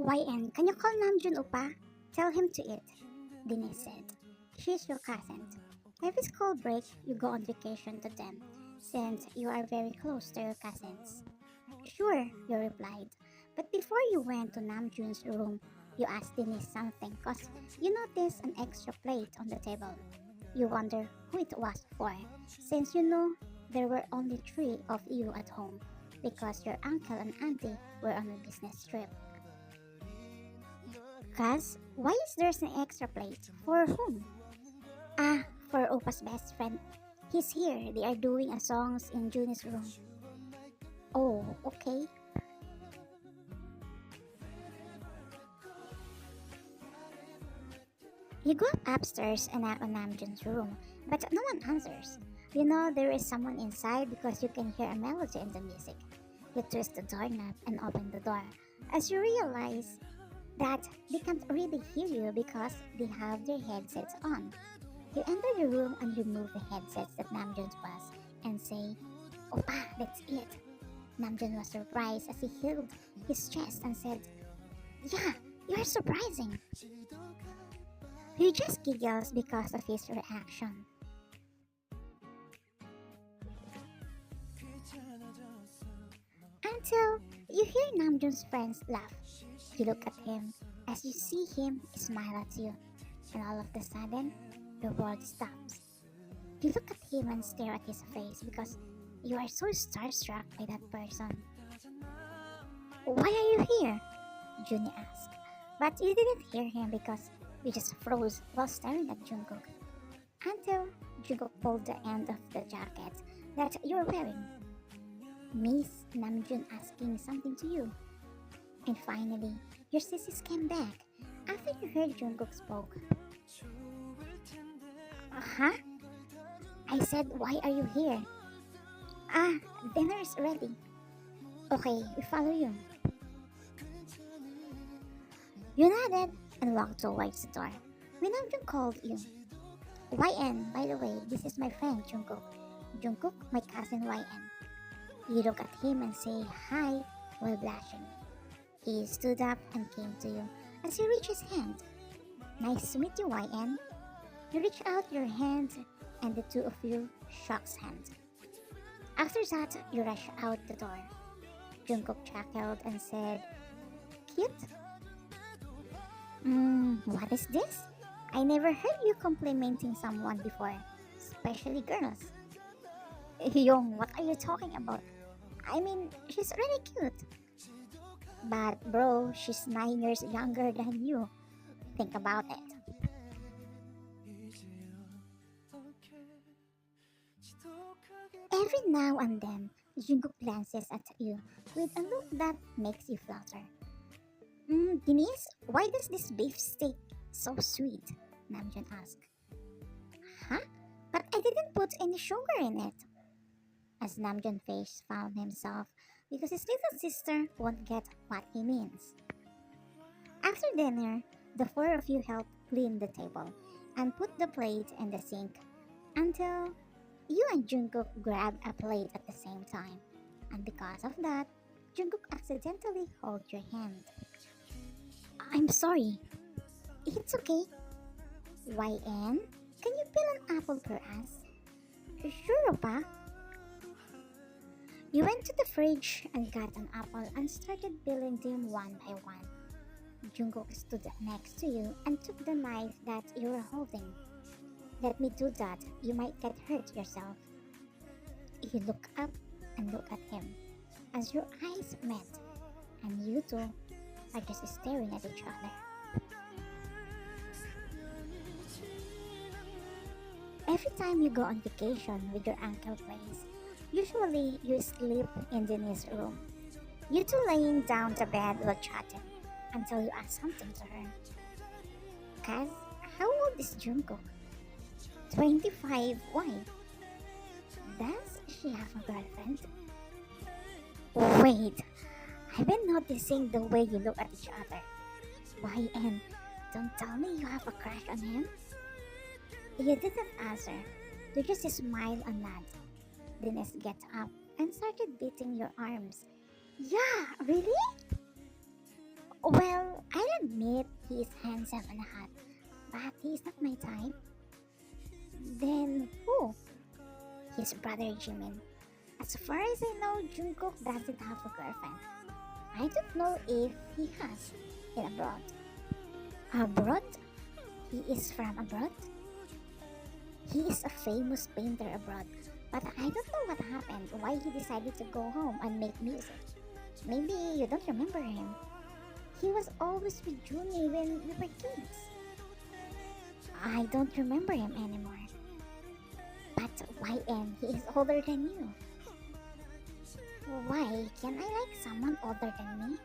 YN, can you call Namjoon Opa? Tell him to eat, Denise said. She's your cousin. Every school break, you go on vacation to them, since you are very close to your cousins. Sure, you replied. But before you went to Namjoon's room, you asked Denise something cause you noticed an extra plate on the table. You wonder who it was for, since you know there were only three of you at home because your uncle and auntie were on a business trip. Cuz, why is there an extra plate? For whom? Ah, for Opa's best friend. He's here. They are doing a songs in Junie's room. Oh, okay. You go up upstairs and knock on Namjoon's room, but no one answers. You know there is someone inside because you can hear a melody in the music. You twist the doorknob and open the door. As you realize that they can't really hear you because they have their headsets on. You enter the room and remove the headsets that Namjoon was and say, Opa, that's it. Namjoon was surprised as he held his chest and said, Yeah, you're surprising. He just giggles because of his reaction. Until you hear Namjoon's friends laugh. You look at him as you see him smile at you, and all of a sudden, the world stops. You look at him and stare at his face because you are so starstruck by that person. Why are you here? Junie asked. But you didn't hear him because you just froze while staring at Jungkook. Until Jungkook pulled the end of the jacket that you're wearing. Miss Namjoon asking something to you. And finally, your sissies came back after you heard Jungkook spoke. Huh? I said, why are you here? Ah, dinner is ready. Okay, we follow you. You nodded and walked towards the door. When Namjoon called you. YN, by the way, this is my friend Jungkook. Jungkook, my cousin YN. You look at him and say hi while blushing. He stood up and came to you as you reach his hand. Nice to meet you, YN. You reach out your hand and the two of you shakes hands. After that, you rush out the door. Jungkook chuckled and said, Cute? What is this? I never heard you complimenting someone before, especially girls. Young, what are you talking about? I mean, she's really cute. But bro, she's 9 years younger than you. Think about it. Every now and then, Jungkook glances at you with a look that makes you flutter. Denise, why does this beef steak so sweet? Namjoon asked. Huh? But I didn't put any sugar in it. As Namjoon face found himself because his little sister won't get what he means. After dinner, the four of you helped clean the table and put the plate in the sink until you and Jungkook grabbed a plate at the same time. And because of that, Jungkook accidentally held your hand. I'm sorry. It's okay. YN, can you peel an apple for us? Sure, Opa. You went to the fridge and got an apple and started peeling them one by one. Jungkook stood next to you and took the knife that you were holding. Let me do that, you might get hurt yourself. You look up and look at him as your eyes met, and you two are just staring at each other. Every time you go on vacation with your uncle Grace, usually you sleep in Denise's room. You two laying down the bed while chatting until you ask something to her. Kaz, how old is Jungkook? 25. Why? Does she have a girlfriend? Wait, I've been noticing the way you look at each other. YN, don't tell me you have a crush on him? You didn't answer. You just smile and nod. Denise get up and started beating your arms. Yeah, really? Well, admit he is handsome and hot, but he is not my type. Then who? His brother Jimin. As far as I know, Jungkook doesn't have a girlfriend. I don't know if he has in abroad. Abroad? He is from abroad? He is a famous painter abroad, but I don't know what happened, why he decided to go home and make music. Maybe you don't remember him. He was always with Juni when we were kids. I don't remember him anymore. But YN, he is older than you. Why? Can I like someone older than me?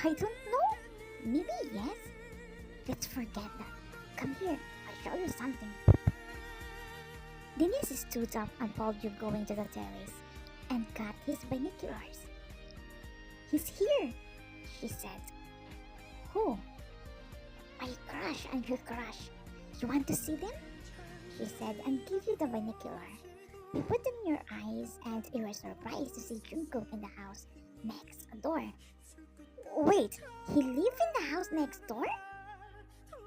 I don't know. Maybe yes. Let's forget that. Come here, I'll show you something. Denise stood up and told you going to the terrace and got his binoculars. He's here, she said. Who? My crush and your crush. You want to see them? She said and give you the binocular. You put them in your eyes and you were surprised to see Jungkook in the house next door. Wait, he lived in the house next door?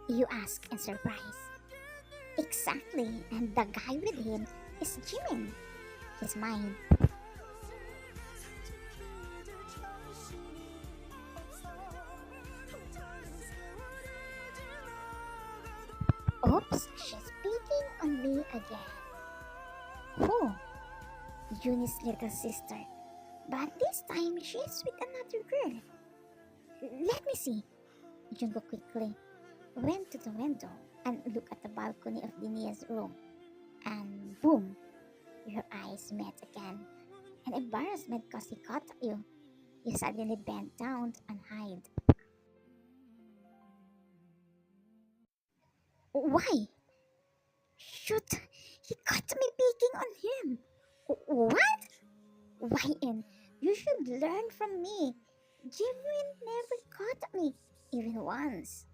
You ask in surprise. Exactly, and the guy with him is Jimin. He's mine. Oops, she's picking on me again. Who? Juni's little sister. But this time she's with another girl. Let me see. Jungkook quickly went to the window and looked at the balcony of Dinia's room. And boom, your eyes met again. An embarrassment cause he caught you. You suddenly bent down and hide. Why? Shoot, he caught me picking on him. What? YN, you should learn from me. Jimin never caught me, even once.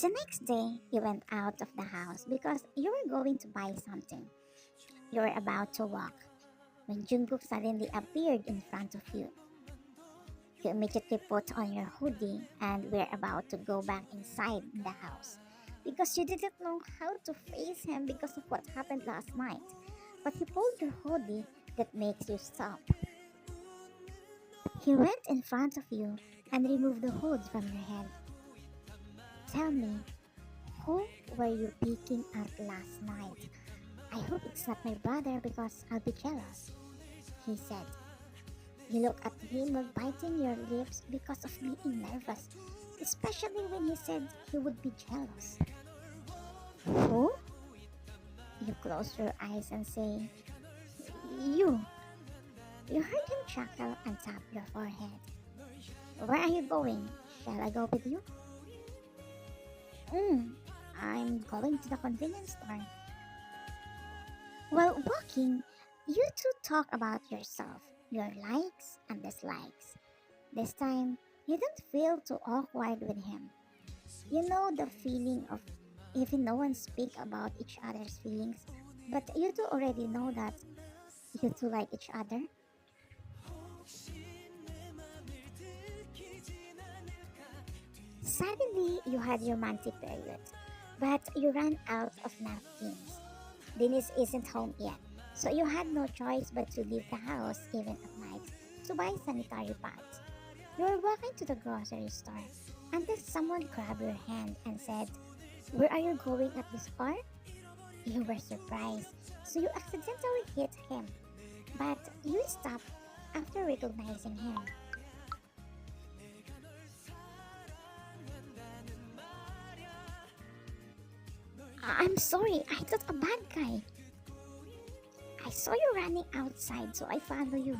The next day, you went out of the house because you were going to buy something. You were about to walk when Jungkook suddenly appeared in front of you. You immediately put on your hoodie and were about to go back inside the house because you didn't know how to face him because of what happened last night. But he pulled your hoodie that makes you stop. He went in front of you and removed the hood from your head. Tell me, who were you picking at last night? I hope it's not my brother because I'll be jealous, he said. You looked at him while biting your lips because of being nervous, especially when he said he would be jealous. Who? You close your eyes and say, You. You heard him chuckle and tap your forehead. Where are you going? Shall I go with you? I'm going to the convenience store. While walking, you two talk about yourself, your likes and dislikes. This time, you don't feel too awkward with him. You know the feeling of even no one speak about each other's feelings, but you two already know that you two like each other. Suddenly, you had your romantic period, but you ran out of napkins. Dennis isn't home yet, so you had no choice but to leave the house even at night to buy sanitary pads. You were walking to the grocery store until someone grabbed your hand and said, Where are you going at this hour? You were surprised, so you accidentally hit him, but you stopped after recognizing him. I'm sorry, I thought a bad guy. I saw you running outside, so I follow you.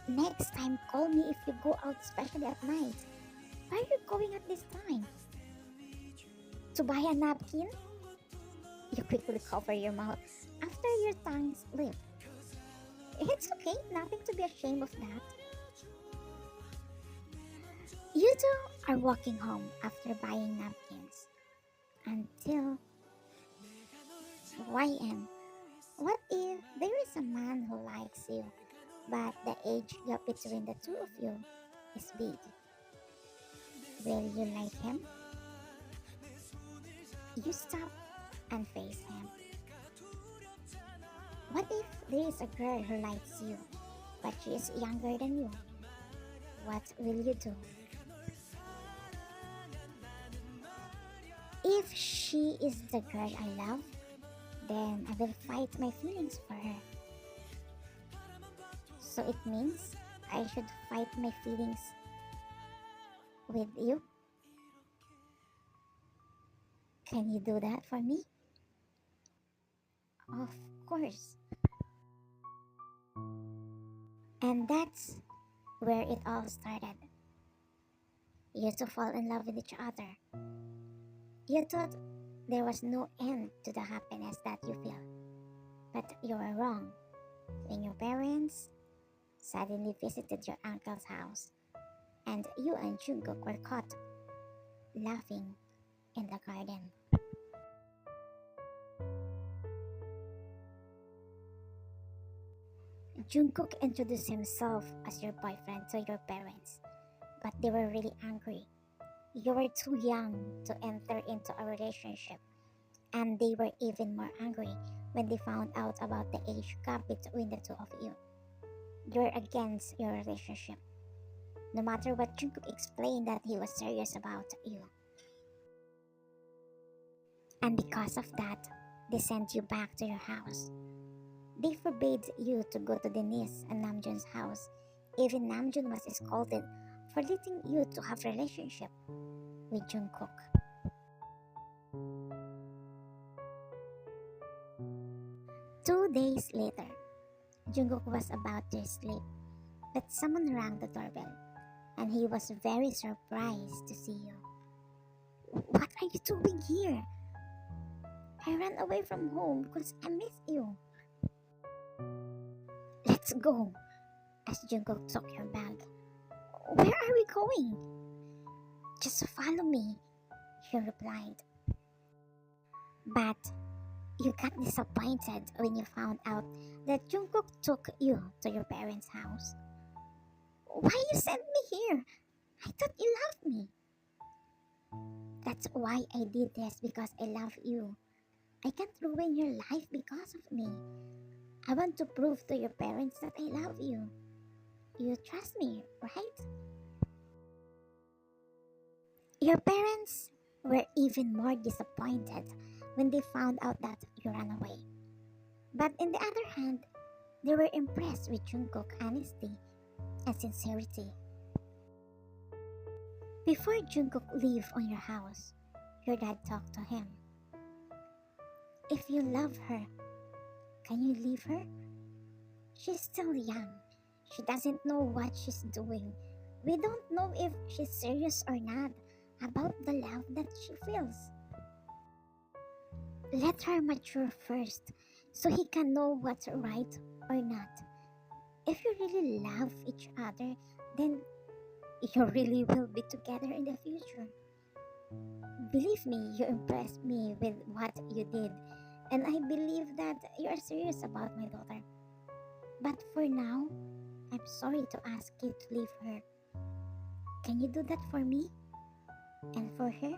Next time, call me if you go out, especially at night. Where are you going at this time? To buy a napkin? You quickly cover your mouth after your tongue slipped. It's okay, nothing to be ashamed of that. You two are walking home after buying napkins. Until YM, what if there is a man who likes you, but the age gap between the two of you is big. Will you like him? You stop and face him. What if there is a girl who likes you, but she is younger than you? What will you do? If she is the girl I love, then I will fight my feelings for her. So it means I should fight my feelings with you? Can you do that for me? Of course. And that's where it all started. You two fall in love with each other. You thought there was no end to the happiness that you feel. But you were wrong. When your parents suddenly visited your uncle's house and you and Jungkook were caught laughing in the garden. Jungkook introduced himself as your boyfriend to your parents, but they were really angry. You were too young to enter into a relationship, and they were even more angry when they found out about the age gap between the two of you. You're against your relationship, no matter what Jungkook explained that he was serious about you. And because of that, they sent you back to your house. They forbade you to go to Denise and Namjoon's house. Even Namjoon was scolded for letting you to have relationship with Jungkook. 2 days later, Jungkook was about to sleep, but someone rang the doorbell, and he was very surprised to see you. What are you doing here? I ran away from home because I miss you. Let's go, as Jungkook took your bag. Where are we going? Just follow me, he replied. But you got disappointed when you found out that Jungkook took you to your parents' house. Why you sent me here? I thought you loved me. That's why I did this, because I love you. I can't ruin your life because of me. I want to prove to your parents that I love you. You trust me, right? Your parents were even more disappointed when they found out that you ran away. But on the other hand, they were impressed with Jungkook's honesty and sincerity. Before Jungkook left on your house, your dad talked to him. If you love her, can you leave her? She's still young. She doesn't know what she's doing. We don't know if she's serious or not about the love that she feels. Let her mature first so he can know what's right or not. If you really love each other, then you really will be together in the future. Believe me, you impressed me with what you did, and I believe that you are serious about my daughter. But for now, I'm sorry to ask you to leave her. Can you do that for me? And for her?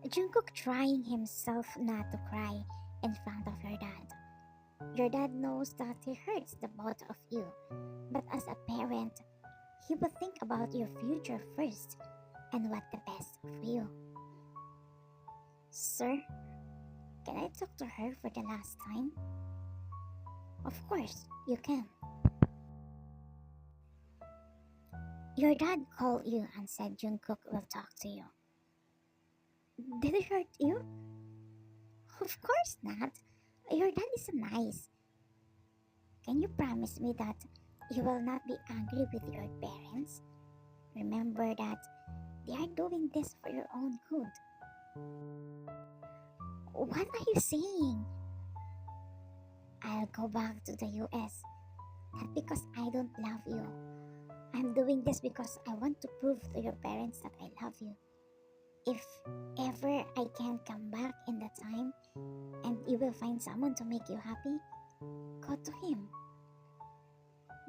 Jungkook trying himself not to cry in front of your dad. Your dad knows that he hurts the both of you, but as a parent, he will think about your future first and what the best for you. Sir, can I talk to her for the last time? Of course, you can. Your dad called you and said Jungkook will talk to you. Did it hurt you? Of course not. Your dad is nice. Can you promise me that you will not be angry with your parents? Remember that they are doing this for your own good. What are you saying? I'll go back to the US, not because I don't love you. I'm doing this because I want to prove to your parents that I love you. If ever I can come back in that time and you will find someone to make you happy, Go to him.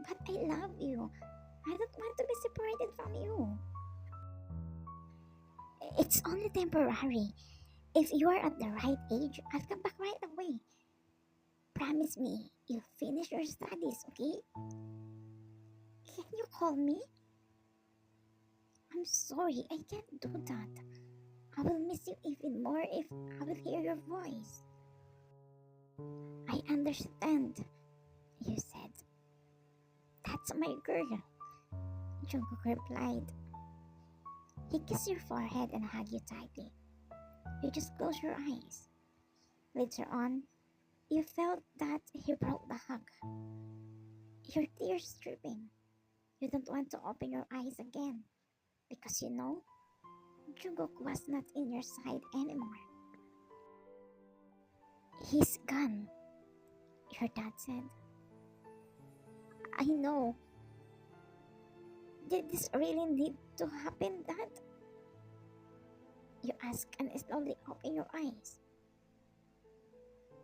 But I love you. I don't want to be separated from you. It's only temporary. If you are at the right age, I'll come back right away. Promise me, you'll finish your studies, okay? Can you call me? I'm sorry, I can't do that. I will miss you even more if I will hear your voice. I understand, you said. That's my girl, Jungkook replied. He kissed your forehead and hugged you tightly. You just close your eyes. Later on, you felt that he broke the hug. Your tears dripping. You don't want to open your eyes again because you know Jungkook was not in your side anymore. He's gone, your dad said. I know. Did this really need to happen, Dad? You ask and slowly open your eyes.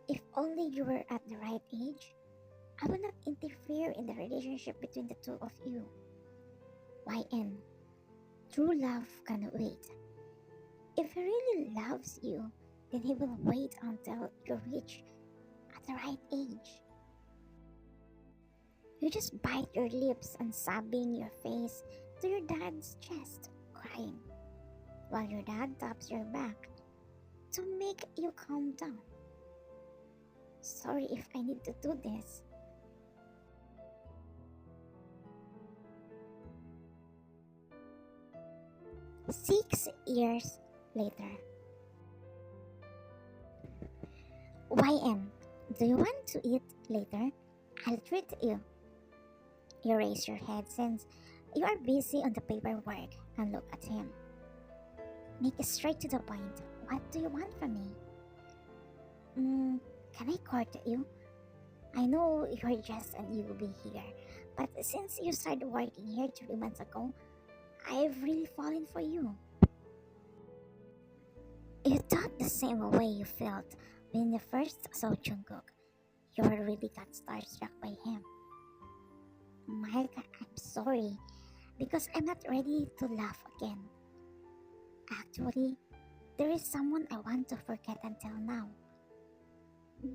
If only you were at the right age, I would not interfere in the relationship between the two of you. YN. True love cannot wait. If he really loves you, then he will wait until you reach at the right age. You just bite your lips and sobbing your face to your dad's chest, crying, while your dad taps your back to make you calm down. Sorry if I need to do this. Six years later. YM, do you want to eat later? I'll treat you. You raise your head since you are busy on the paperwork and look at him. Make it straight to the point. What do you want from me? Can I court you? I know you're just a newbie here, but since you started working here 3 months ago, I've really fallen for you. You thought the same way you felt when you first saw Jungkook. You really got starstruck by him. Mike, I'm sorry, because I'm not ready to laugh again. Actually, there is someone I want to forget until now.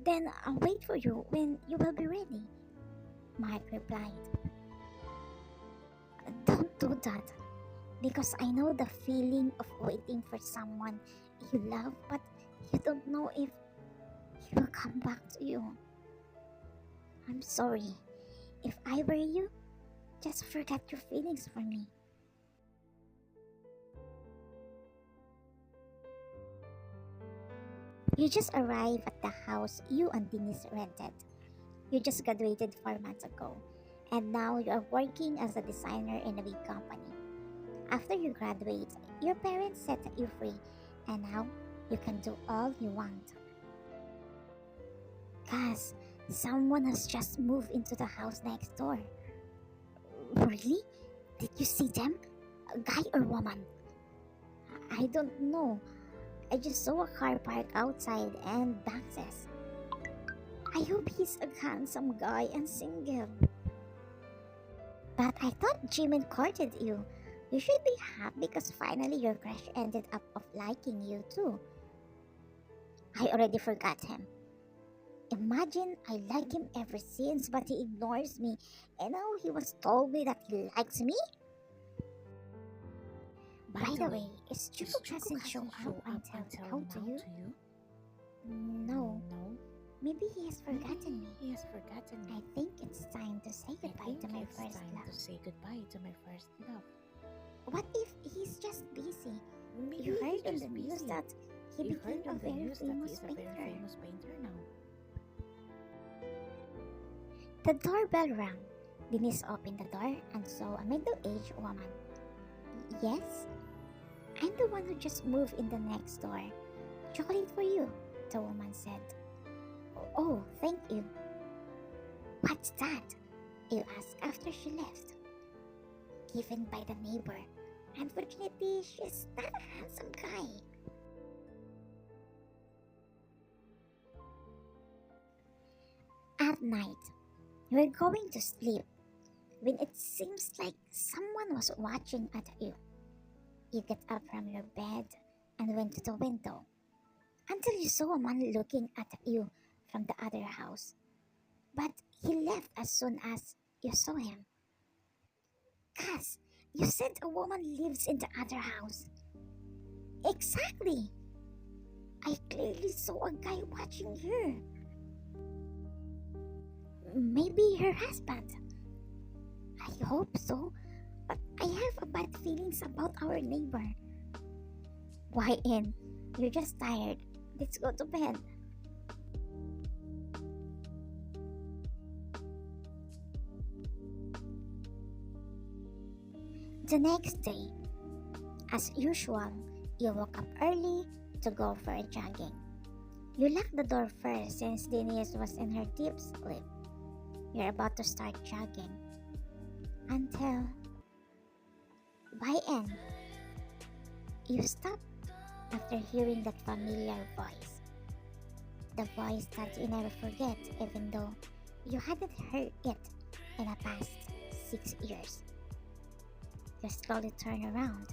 Then I'll wait for you when you will be ready, Mike replied. Don't do that, because I know the feeling of waiting for someone you love, but you don't know if he will come back to you. I'm sorry. If I were you, just forget your feelings for me. You just arrived at the house you and Denise rented. You just graduated 4 months ago, and now you are working as a designer in a big company. After you graduate, your parents set you free, and now you can do all you want. Guys, someone has just moved into the house next door. Really? Did you see them? A guy or woman? I don't know. I just saw a car park outside and boxes. I hope he's a handsome guy and single. But I thought Jimin courted you. You should be happy because finally your crush ended up of liking you too. I already forgot him. Imagine I like him ever since, but he ignores me, and now he was told me that he likes me? By the way, is Jungkook hasn't shown up until now to you? No. Maybe he has forgotten me. I think it's time to say goodbye to my first love. What if he's just busy? You heard on the news that he became a very famous painter now. The doorbell rang. Denise opened the door and saw a middle-aged woman. Yes? I'm the one who just moved in the next door. Chocolate for you, the woman said. Oh, thank you. What's that? You asked after she left. Given by the neighbor. Unfortunately, she's not a handsome guy. At night, you were going to sleep when it seems like someone was watching at you. You get up from your bed and went to the window until you saw a man looking at you from the other house. But he left as soon as you saw him. Cass, you said a woman lives in the other house. Exactly. I clearly saw a guy watching her. Maybe her husband. I hope so, but I have a bad feelings about our neighbor. Why, in? You're just tired. Let's go to bed. The next day, as usual, you woke up early to go for a jogging. You locked the door first since Denise was in her deep sleep. You're about to start jogging until by end you stop after hearing that familiar voice. The voice that you never forget even though you hadn't heard it in the past 6 years. You slowly turn around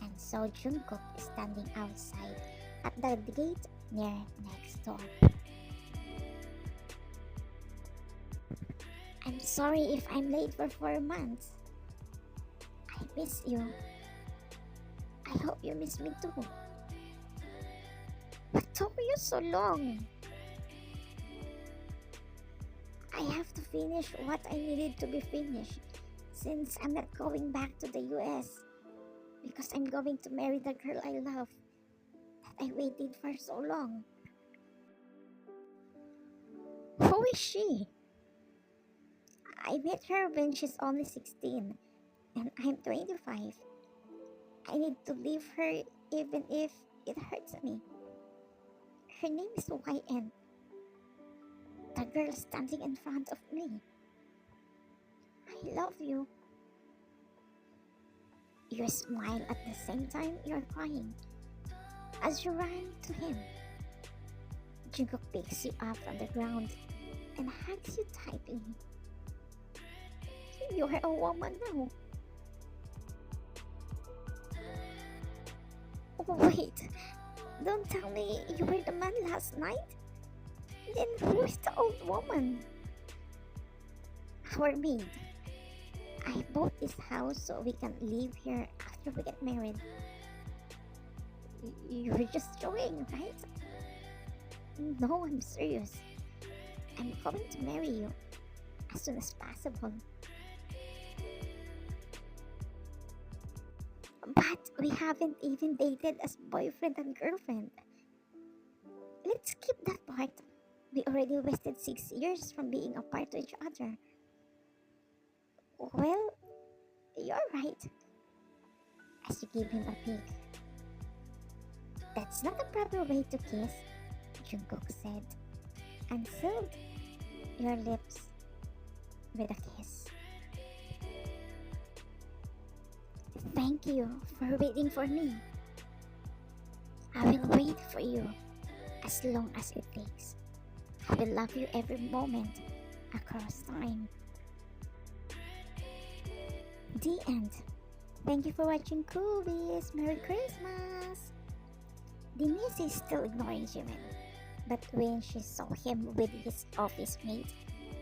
and saw Jungkook standing outside at the gate near next door. I'm sorry if I'm late for 4 months. I miss you. I hope you miss me too. What took you so long? I have to finish what I needed to be finished since I'm not going back to the US because I'm going to marry the girl I love that I waited for so long. Who is she? I met her when she's only 16 and I'm 25. I need to leave her even if it hurts me. Her name is YN, the girl standing in front of me. I love you. You smile at the same time you're crying as you run to him. Jungkook picks you up from the ground and hugs you tightly. You are a woman now. Wait, don't tell me you were the man last night? Then who's the old woman? Our maid. I bought this house so we can live here after we get married. You're just joking, right? No, I'm serious. I'm going to marry you as soon as possible. But we haven't even dated as boyfriend and girlfriend. Let's skip that part. We already wasted 6 years from being apart to each other. Well, you're right. As you give him a peek. That's not the proper way to kiss, Jungkook said, and sealed your lips with a kiss. Thank you for waiting for me. I will wait for you as long as it takes. I will love you every moment across time. The end. Thank you for watching Coolies. Merry Christmas! Denise is still ignoring Jimin, but when she saw him with his office mate,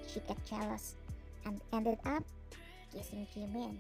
she got jealous and ended up kissing Jimin.